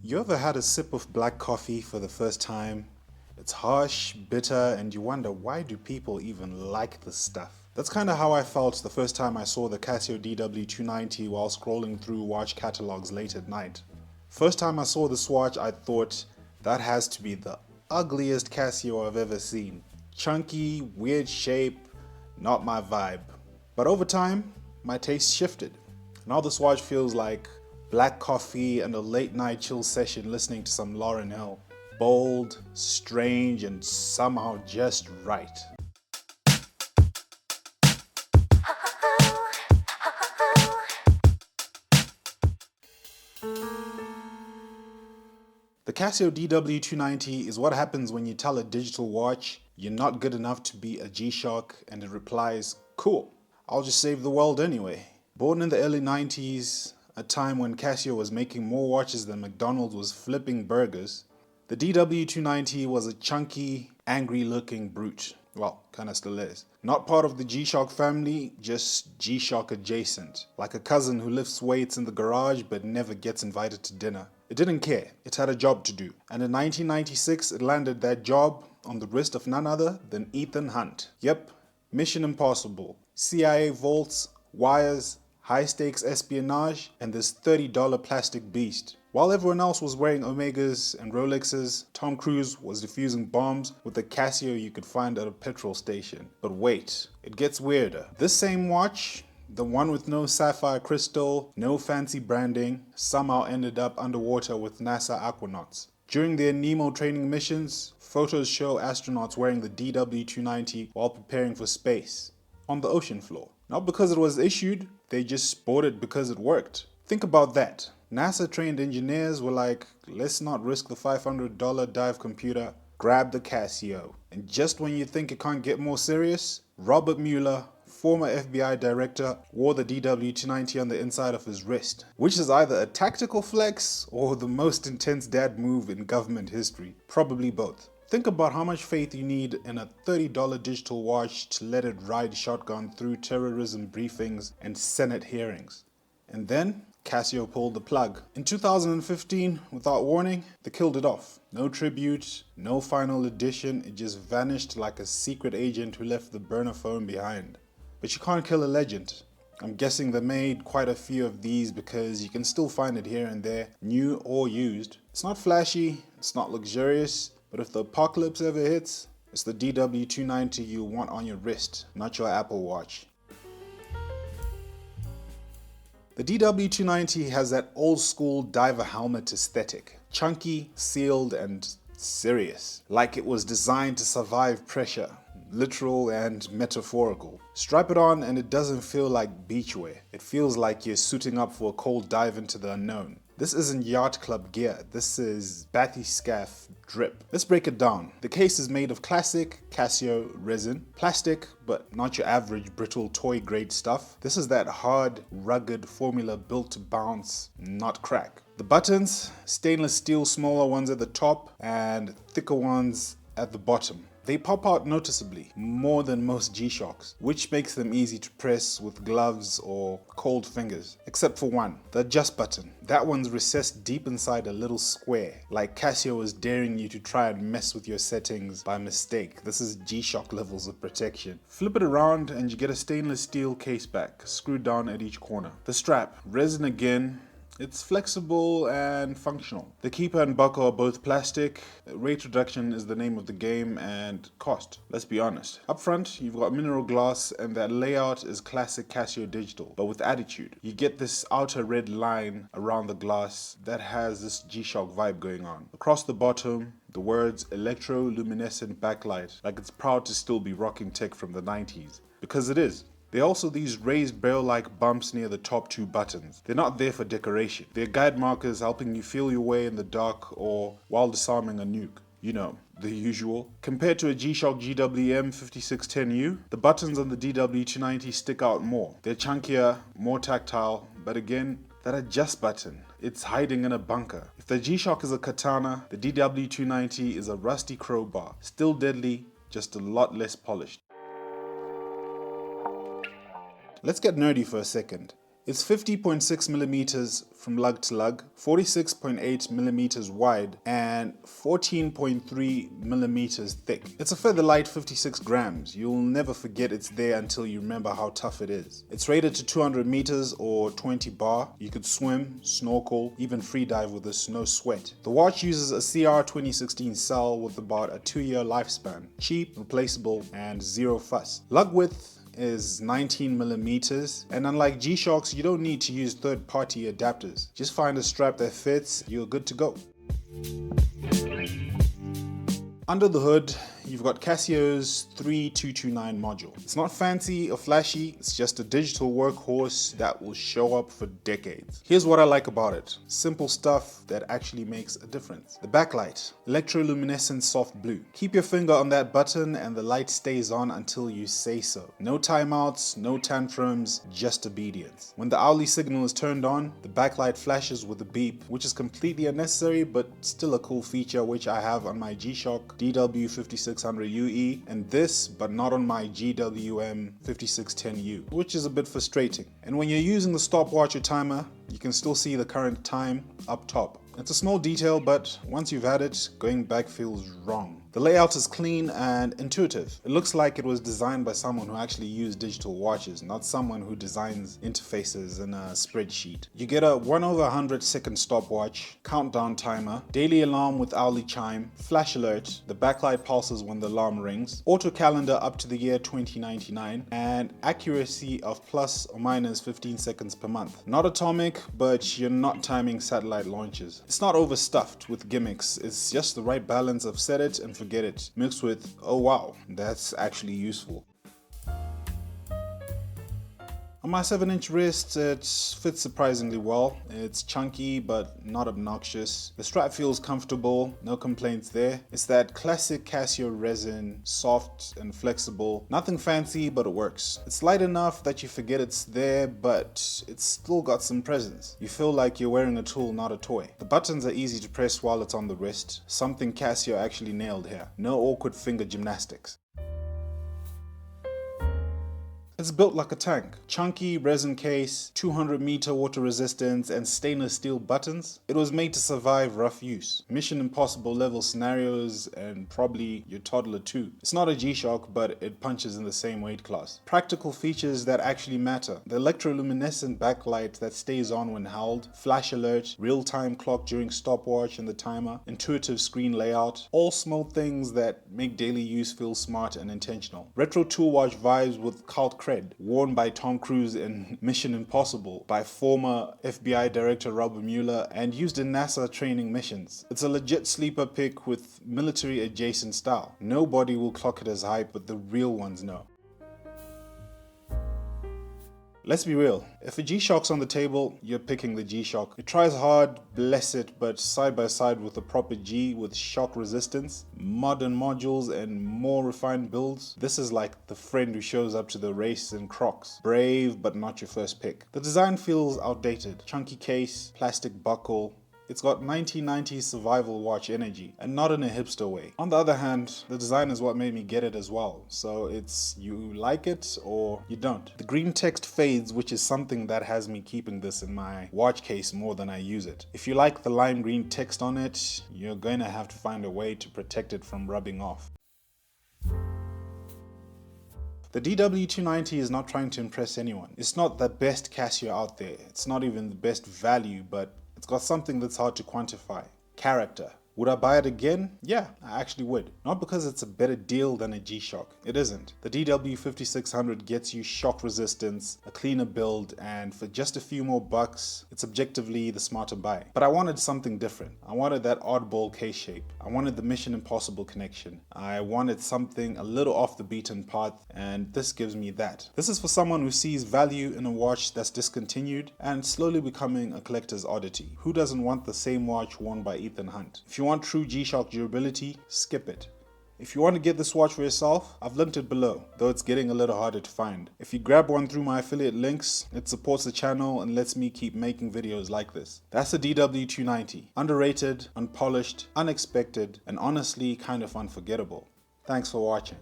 You ever had a sip of black coffee for the first time? It's harsh, bitter, and you wonder, why do people even like this stuff? That's kind of how I felt the first time I saw the Casio DW-290 while scrolling through watch catalogs late at night. First time I saw this watch, I thought, that has to be the ugliest Casio I've ever seen. Chunky, weird shape, not my vibe. But over time, my taste shifted. Now this watch feels like black coffee and a late night chill session listening to some Lauryn Hill. Bold, strange, and somehow just right. The Casio DW-290 is what happens when you tell a digital watch you're not good enough to be a G-Shock, and it replies, cool, I'll just save the world anyway. Born in the early 90s, a time when Casio was making more watches than McDonald's was flipping burgers, the DW-290 was a chunky, angry-looking brute. Well, kinda still is. Not part of the G-Shock family, just G-Shock adjacent. Like a cousin who lifts weights in the garage but never gets invited to dinner. It didn't care, it had a job to do. And in 1996, it landed that job on the wrist of none other than Ethan Hunt. Yep, Mission Impossible. CIA vaults, wires, high-stakes espionage, and this $30 plastic beast. While everyone else was wearing Omegas and Rolexes, Tom Cruise was defusing bombs with a Casio you could find at a petrol station. But wait, it gets weirder. This same watch, the one with no sapphire crystal, no fancy branding, somehow ended up underwater with NASA aquanauts. During their Nemo training missions, photos show astronauts wearing the DW-290 while preparing for space, on the ocean floor. Not because it was issued, they just bought it because it worked. Think about that. NASA trained engineers were like, let's not risk the $500 dive computer, grab the Casio. And just when you think it can't get more serious, Robert Mueller, former FBI director, wore the DW-290 on the inside of his wrist, which is either a tactical flex or the most intense dad move in government history. Probably both. Think about how much faith you need in a $30 digital watch to let it ride shotgun through terrorism briefings and Senate hearings. And then, Casio pulled the plug. In 2015, without warning, they killed it off. No tribute, no final edition, it just vanished like a secret agent who left the burner phone behind. But you can't kill a legend. I'm guessing they made quite a few of these because you can still find it here and there, new or used. It's not flashy, it's not luxurious, but if the apocalypse ever hits, it's the DW-290 you want on your wrist, not your Apple Watch. The DW-290 has that old school diver helmet aesthetic. Chunky, sealed, and serious. Like it was designed to survive pressure. Literal and metaphorical. Strap it on and it doesn't feel like beachwear. It feels like you're suiting up for a cold dive into the unknown. This isn't yacht club gear, this is bathyscaphe drip. Let's break it down. The case is made of classic Casio resin. Plastic, but not your average brittle toy grade stuff. This is that hard, rugged formula built to bounce, not crack. The buttons, stainless steel, smaller ones at the top and thicker ones at the bottom. They pop out noticeably, more than most G-Shocks, which makes them easy to press with gloves or cold fingers. Except for one, the adjust button. That one's recessed deep inside a little square, like Casio is daring you to try and mess with your settings by mistake. This is G-Shock levels of protection. Flip it around and you get a stainless steel case back, screwed down at each corner. The strap, resin again. It's flexible and functional. The keeper and buckle are both plastic. Rate reduction is the name of the game, and cost. Let's be honest. Up front, you've got mineral glass, and that layout is classic Casio digital, but with attitude. You get this outer red line around the glass that has this G-Shock vibe going on. Across the bottom, the words electroluminescent backlight, like it's proud to still be rocking tech from the 90s. Because it is. There are also these raised barrel-like bumps near the top two buttons. They're not there for decoration. They're guide markers helping you feel your way in the dark or while disarming a nuke. You know, the usual. Compared to a G-Shock GWM 5610U, the buttons on the DW-290 stick out more. They're chunkier, more tactile, but again, that adjust button, it's hiding in a bunker. If the G-Shock is a katana, the DW-290 is a rusty crowbar. Still deadly, just a lot less polished. Let's get nerdy for a second. It's 50.6 millimeters from lug to lug, 46.8 millimeters wide, and 14.3 millimeters thick. It's a feather light 56 grams. You'll never forget it's there until you remember how tough it is. It's rated to 200 meters or 20 bar. You could swim, snorkel, even free dive with this, no sweat. The watch uses a CR 2016 cell with about a 2-year lifespan. Cheap, replaceable, and zero fuss. Lug width is 19 millimeters, and unlike G-Shocks, you don't need to use third-party adapters. Just find a strap that fits, you're good to go. Under the hood, you've got Casio's 3229 module. It's not fancy or flashy, it's just a digital workhorse that will show up for decades. Here's what I like about it. Simple stuff that actually makes a difference. The backlight, electroluminescent soft blue. Keep your finger on that button and the light stays on until you say so. No timeouts, no tantrums, just obedience. When the hourly signal is turned on, the backlight flashes with a beep, which is completely unnecessary but still a cool feature which I have on my G-Shock DW-5600UE, and this but not on my GWM-5610U, which is a bit frustrating. And when you're using the stopwatch or timer, you can still see the current time up top. It's a small detail, but once you've had it, going back feels wrong. The layout is clean and intuitive. It looks like it was designed by someone who actually used digital watches, not someone who designs interfaces in a spreadsheet. You get a 1/100 second stopwatch, countdown timer, daily alarm with hourly chime, flash alert, the backlight pulses when the alarm rings, auto calendar up to the year 2099, and accuracy of plus or minus 15 seconds per month. Not atomic, but you're not timing satellite launches. It's not overstuffed with gimmicks, it's just the right balance of set it and forget it, mixed with, oh wow, that's actually useful. On my 7-inch wrist, it fits surprisingly well. It's chunky but not obnoxious. The strap feels comfortable, no complaints there. It's that classic Casio resin, soft and flexible. Nothing fancy, but it works. It's light enough that you forget it's there, but it's still got some presence. You feel like you're wearing a tool, not a toy. The buttons are easy to press while it's on the wrist, something Casio actually nailed here. No awkward finger gymnastics. It's built like a tank. Chunky resin case, 200-meter water resistance, and stainless steel buttons. It was made to survive rough use, Mission Impossible level scenarios, and probably your toddler too. It's not a G-Shock, but it punches in the same weight class. Practical features that actually matter. The electroluminescent backlight that stays on when held, flash alert, real-time clock during stopwatch and the timer, intuitive screen layout, all small things that make daily use feel smart and intentional. Retro tool watch vibes with cult cred, worn by Tom Cruise in Mission Impossible, by former FBI Director Robert Mueller, and used in NASA training missions. It's a legit sleeper pick with military adjacent style. Nobody will clock it as hype, but the real ones know. Let's be real, if a G-Shock's on the table, you're picking the G-Shock. It tries hard, bless it, but side by side with a proper G with shock resistance, modern modules, and more refined builds, this is like the friend who shows up to the race in Crocs. Brave, but not your first pick. The design feels outdated. Chunky case, plastic buckle. It's got 1990s survival watch energy, and not in a hipster way. On the other hand, the design is what made me get it as well, so it's you like it or you don't. The green text fades, which is something that has me keeping this in my watch case more than I use it. If you like the lime green text on it, you're going to have to find a way to protect it from rubbing off. The DW-290 is not trying to impress anyone. It's not the best Casio out there. It's not even the best value, but it's got something that's hard to quantify. Character. Would I buy it again? Yeah, I actually would. Not because it's a better deal than a G-Shock. It isn't. The DW-5600 gets you shock resistance, a cleaner build, and for just a few more bucks, it's objectively the smarter buy. But I wanted something different. I wanted that oddball case shape. I wanted the Mission Impossible connection. I wanted something a little off the beaten path, and this gives me that. This is for someone who sees value in a watch that's discontinued and slowly becoming a collector's oddity. Who doesn't want the same watch worn by Ethan Hunt? If you want true G-Shock durability, skip it. If you want to get this watch for yourself, I've linked it below, though it's getting a little harder to find. If you grab one through my affiliate links, it supports the channel and lets me keep making videos like this. That's the DW-290. Underrated, unpolished, unexpected, and honestly kind of unforgettable. Thanks for watching.